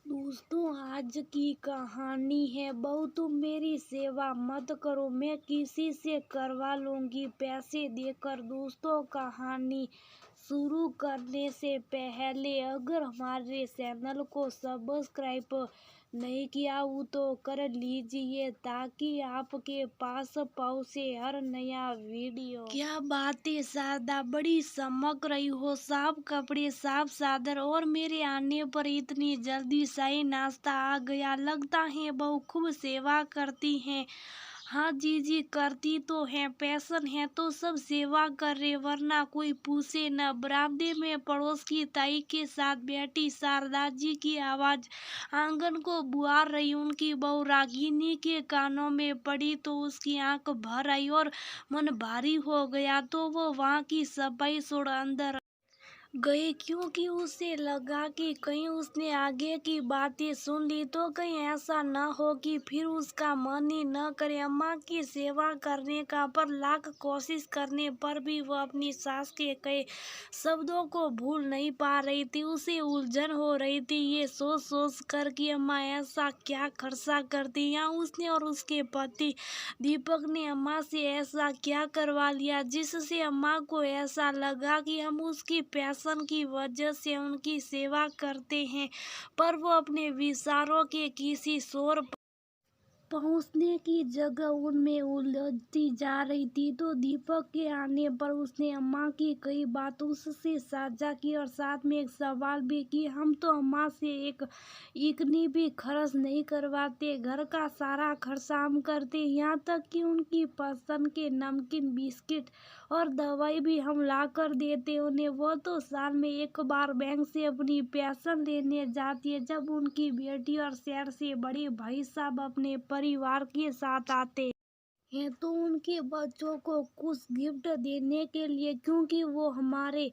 दोस्तों, आज की कहानी है बहू तुम मेरी सेवा मत करो, मैं किसी से करवा लूंगी पैसे देकर। दोस्तों, कहानी शुरू करने से पहले अगर हमारे चैनल को सब्सक्राइब नहीं किया हो तो कर लीजिए ताकि आपके पास पहुंचे हर नया वीडियो। क्या बातें शारदा, बड़ी चमक रही हो, साफ कपड़े साफ चादर और मेरे आने पर इतनी जल्दी शाही नाश्ता आ गया। लगता है बहू खूब सेवा करती हैं। हाँ जीजी करती तो है, पैसन है तो सब सेवा कर रहे वरना कोई पूछे न। बरामदे में पड़ोस की ताई के साथ बैठी शारदा जी की आवाज आंगन को बुआर रही। उनकी बहू रागिनी के कानों में पड़ी तो उसकी आंख भर आई और मन भारी हो गया। तो वो वहाँ की सफाई छोड़ अंदर गए क्योंकि उसे लगा कि कहीं उसने आगे की बातें सुन ली तो कहीं ऐसा न हो कि फिर उसका मन ही न करे अम्मा की सेवा करने का। पर लाख कोशिश करने पर भी वह अपनी सास के कहे शब्दों को भूल नहीं पा रही थी। उसे उलझन हो रही थी ये सोच सोच कर कि अम्मा ऐसा क्या खर्चा करती या उसने और उसके पति दीपक ने अम्मा से ऐसा क्या करवा लिया जिससे अम्मा को ऐसा लगा कि हम उसकी पैसन की वजह से उनकी सेवा करते हैं। पर वो अपने विचारों के किसी शोर पहुंचने की जगह उनमें उलझती जा रही थी। तो दीपक के आने पर उसने अम्मा की कई बात उससे साझा की और साथ में एक सवाल भी कि हम तो अम्मा से एक इकनी भी खर्च नहीं करवाते, घर का सारा खर्चा हम करते, यहाँ तक कि उनकी पसंद के नमकीन बिस्किट और दवाई भी हम ला कर देते उन्हें। वो तो साल में एक बार बैंक से अपनी पेंशन लेने जाती है जब उनकी बेटी और शहर से बड़े भाई साहब अपने परिवार के साथ आते हैं तो उनके बच्चों को कुछ गिफ्ट देने के लिए, क्योंकि वो हमारे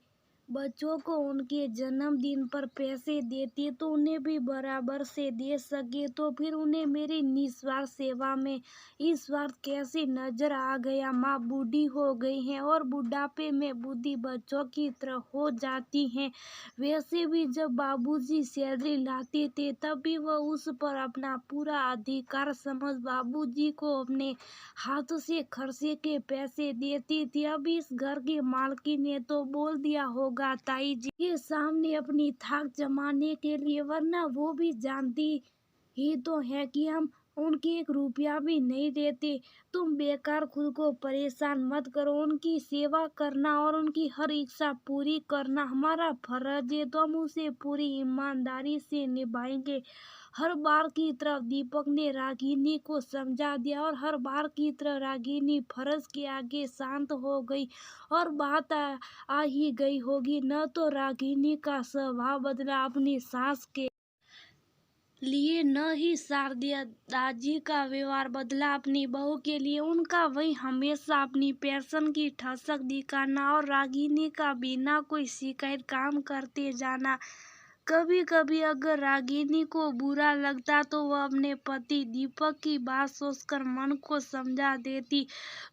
बच्चों को उनके जन्मदिन पर पैसे देती तो उन्हें भी बराबर से दे सके। तो फिर उन्हें मेरी निस्वार्थ सेवा में इस स्वार्थ कैसे नजर आ गया। माँ बूढ़ी हो गई हैं और बुढ़ापे में बुद्धि बच्चों की तरह हो जाती है। वैसे भी जब बाबूजी सैलरी लाते थे तब भी वह उस पर अपना पूरा अधिकार समझ बाबूजी को अपने हाथों से खर्चे के पैसे देती थी। अब इस घर की मालकिन ने तो बोल दिया होगा ताई जी के सामने अपनी थाक जमाने के लिए, वरना वो भी जानती ही तो है कि हम उनकी एक रुपया भी नहीं देते। तुम बेकार खुद को परेशान मत करो, उनकी सेवा करना और उनकी हर इच्छा पूरी करना हमारा फर्ज है तो हम उसे पूरी ईमानदारी से निभाएंगे। हर बार की तरह दीपक ने रागिनी को समझा दिया और हर बार की तरह रागिनी फर्ज के आगे शांत हो गई। और बात आ ही गई होगी, न तो रागिनी का स्वभाव बदला अपनी सास के लिए, न ही शारदा दाजी का व्यवहार बदला अपनी बहू के लिए। उनका वही हमेशा अपनी पेंशन की ठसक दिखाना और रागिनी का बिना कोई शिकायत काम करते जाना। कभी कभी अगर रागिनी को बुरा लगता तो वह अपने पति दीपक की बात सोचकर मन को समझा देती,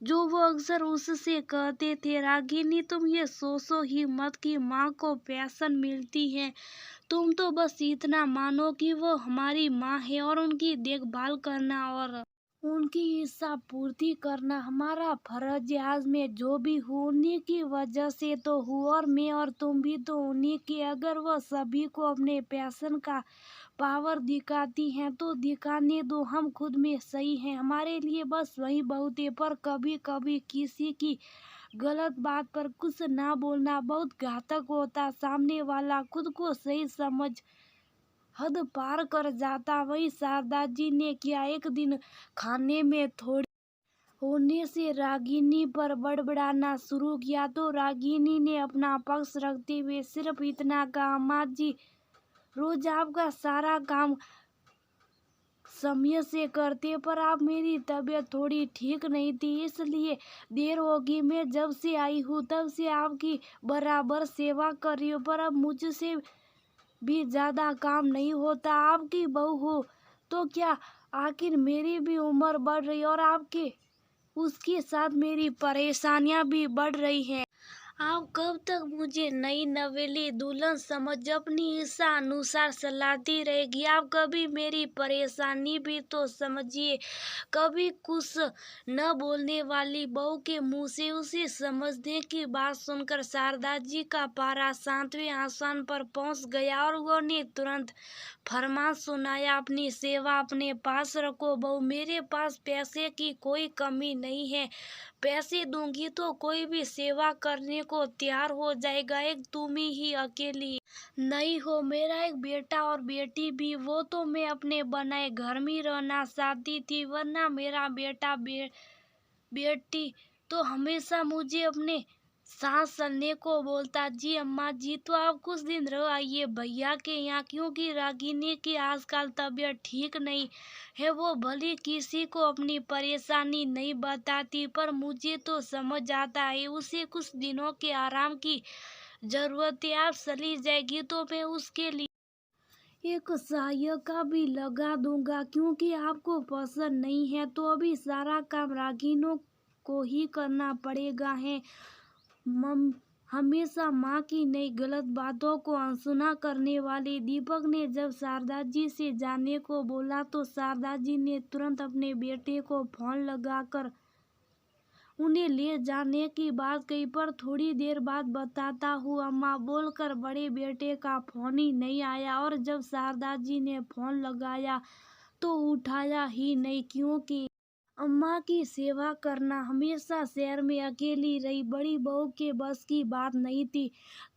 जो वो अक्सर उससे कहते थे रागिनी तुम ये सोचो ही मत कि माँ को पेंशन मिलती है, तुम तो बस इतना मानो कि वो हमारी माँ है और उनकी देखभाल करना और उनकी इच्छा पूर्ति करना हमारा फर्ज है। आज मैं जो भी हूँ उन्हीं की वजह से तो हूँ और मैं और तुम भी तो उन्हीं के। अगर वह सभी को अपने पैशन का पावर दिखाती हैं तो दिखाने दो, हम खुद में सही हैं, हमारे लिए बस वही बहुत है। पर कभी कभी किसी की गलत बात पर कुछ ना बोलना बहुत घातक होता। सामने वाला खुद को सही समझ हद पार कर जाता। वही शारदा जी ने किया। एक दिन खाने में थोड़ी होने से रागिनी पर बड़बड़ाना शुरू किया तो रागिनी ने अपना पक्ष रखते हुए सिर्फ इतना कहा, माँ जी रोज आपका सारा काम समय से करते पर आप मेरी तबीयत थोड़ी ठीक नहीं थी इसलिए देर होगी। मैं जब से आई हूँ तब से आपकी बराबर सेवा कर रही हूँ, पर अब मुझसे भी ज्यादा काम नहीं होता। आपकी बहू हो तो क्या, आखिर मेरी भी उम्र बढ़ रही और आपके उसके साथ मेरी परेशानियां भी बढ़ रही हैं। आप कब तक मुझे नई नवेली दुल्हन समझ अपनी इच्छा अनुसार सलाहती रहेगी? आप कभी मेरी परेशानी भी तो समझिए। कभी कुछ न बोलने वाली बहू के मुंह से उसे समझने की बात सुनकर शारदा जी का पारा 7वें आसमान पर पहुंच गया और उन्होंने तुरंत फरमान सुनाया, अपनी सेवा अपने पास रखो बहू। मेरे पास पैसे की कोई कमी नहीं है। पैसे दूंगी तो कोई भी सेवा करने को तैयार हो जाएगा। एक तुम ही अकेली नहीं हो। मेरा एक बेटा और बेटी भी, वो तो मैं अपने बनाए घर में रहना चाहती थी, वरना मेरा बेटी तो हमेशा मुझे अपने साथ चलने को बोलता। जी अम्मा जी, तो आप कुछ दिन रह आइए भैया के यहाँ, क्योंकि रागिनी की आजकल तबीयत ठीक नहीं है। वो भले किसी को अपनी परेशानी नहीं बताती, पर मुझे तो समझ आता है उसे कुछ दिनों के आराम की जरूरत है। आप चली जाएगी तो मैं उसके लिए एक सहायिका भी लगा दूंगा, क्योंकि आपको पसंद नहीं है तो अभी सारा काम रागिनों को ही करना पड़ेगा है। मम हमेशा माँ की नई गलत बातों को अनसुना करने वाले दीपक ने जब शारदा जी से जाने को बोला तो शारदा जी ने तुरंत अपने बेटे को फोन लगाकर उन्हें ले जाने की बात कही, पर थोड़ी देर बाद बताता हूँ अम्मा बोलकर बड़े बेटे का फोन ही नहीं आया। और जब शारदा जी ने फोन लगाया तो उठाया ही नहीं, क्योंकि अम्मा की सेवा करना हमेशा शहर में अकेली रही बड़ी बहू के बस की बात नहीं थी।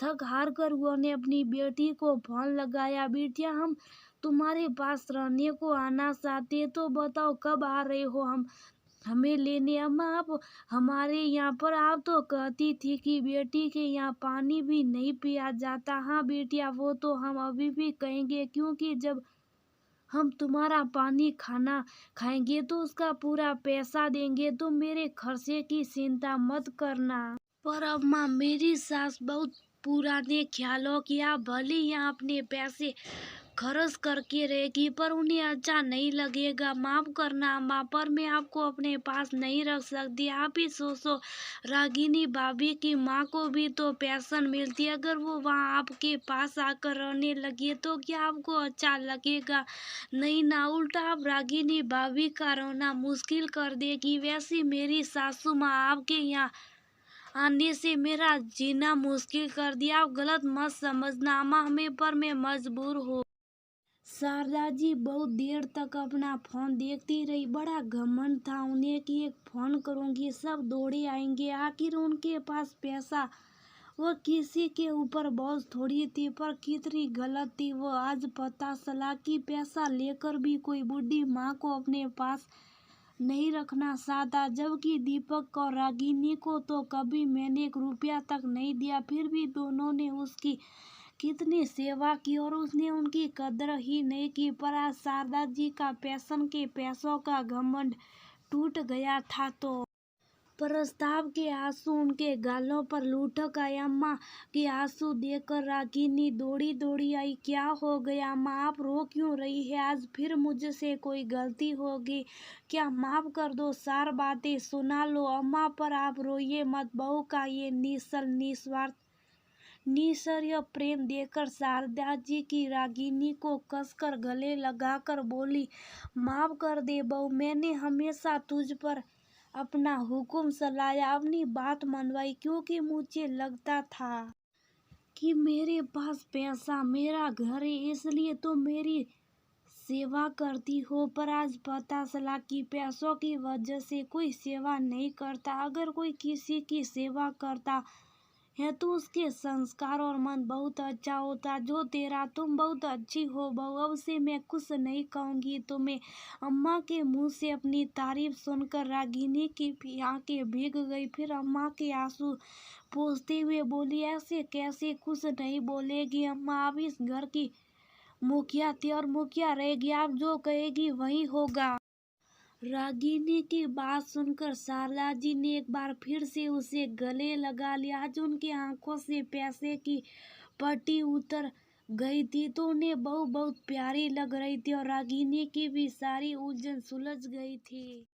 थक हार कर उन्होंने अपनी बेटी को फोन लगाया, बिटिया हम तुम्हारे पास रहने को आना चाहते, तो बताओ कब आ रहे हो हमें लेने। अम्मा आप हमारे यहाँ पर, आप तो कहती थी कि बेटी के यहाँ पानी भी नहीं पिया जाता। हाँ बेटिया, वो तो हम अभी भी कहेंगे, क्योंकि जब हम तुम्हारा पानी खाना खाएंगे तो उसका पूरा पैसा देंगे। तुम मेरे खर्चे की चिंता मत करना। पर अम्मा मेरी सास बहुत पुराने ख्यालों की, आप भले यहाँ अपने पैसे खर्च करके रहेगी पर उन्हें अच्छा नहीं लगेगा। माफ करना अम्मा, पर मैं आपको अपने पास नहीं रख सकती। आप ही सोचो, रागिनी भाभी की माँ को भी तो पेंशन मिलती है। अगर वो वहाँ आपके पास आकर रहने लगी तो क्या आपको अच्छा लगेगा? नहीं ना, उल्टा आप रागिनी भाभी का रहना मुश्किल कर देगी। वैसे मेरी सासू माँ आपके यहाँ आने से मेरा जीना मुश्किल कर दिया। आप गलत मत समझना अम्मा हमें, पर मैं मजबूर हूँ। शारदा जी बहुत देर तक अपना फोन देखती रही। बड़ा घमंड था उन्हें कि एक फोन करूंगी सब दौड़े आएंगे। आखिर उनके पास पैसा वो किसी के ऊपर बोझ थोड़ी थी, पर कितनी गलत थी वो। आज पता चला कि पैसा लेकर भी कोई बुढ़ी माँ को अपने पास नहीं रखना चाहता, जबकि दीपक और रागिनी को तो कभी मैंने 1 रुपया तक नहीं दिया, फिर भी दोनों ने उसकी कितनी सेवा की और उसने उनकी कदर ही नहीं की। पर आज शारदा जी का पेंशन के पैसों का घमंड टूट गया था तो प्रस्ताव के आंसू उनके गालों पर लुढ़क आए। अम्मा के आंसू देखकर रागिनी दौड़ी दौड़ी आई। क्या हो गया अम्मा, आप रो क्यों रही है? आज फिर मुझसे कोई गलती होगी क्या? माफ कर दो, 4 बातें सुना लो अम्मा, पर आप रोइए मत। बहू का ये निश्चल निस्वार्थ निःशर्य प्रेम देखकर शारदा जी की रागिनी को कसकर गले लगाकर बोली, माफ कर दे बहू, मैंने हमेशा तुझ पर अपना हुक्म चलाया, अपनी बात मनवाई, क्योंकि मुझे लगता था कि मेरे पास पैसा मेरा घर है, इसलिए तो मेरी सेवा करती हो। पर आज पता चला कि पैसों की वजह से कोई सेवा नहीं करता। अगर कोई किसी की सेवा करता है तो उसके संस्कार और मन बहुत अच्छा होता। जो तेरा, तुम बहुत अच्छी हो बहू, अब से मैं कुछ नहीं कहूँगी तुम्हें। अम्मा के मुंह से अपनी तारीफ सुनकर रागिनी की आंखें भीग गई। फिर अम्मा के आंसू पोंछते हुए बोली, ऐसे कैसे कुछ नहीं बोलेगी अम्मा, आप इस घर की मुखिया थी और मुखिया रहेगी, आप जो कहेगी वही होगा। रागिनी की बात सुनकर शारदा जी ने एक बार फिर से उसे गले लगा लिया। आज उनकी आंखों से पैसे की पट्टी उतर गई थी तो उन्हें बहू बहुत प्यारी लग रही थी और रागिनी की भी सारी उलझन सुलझ गई थी।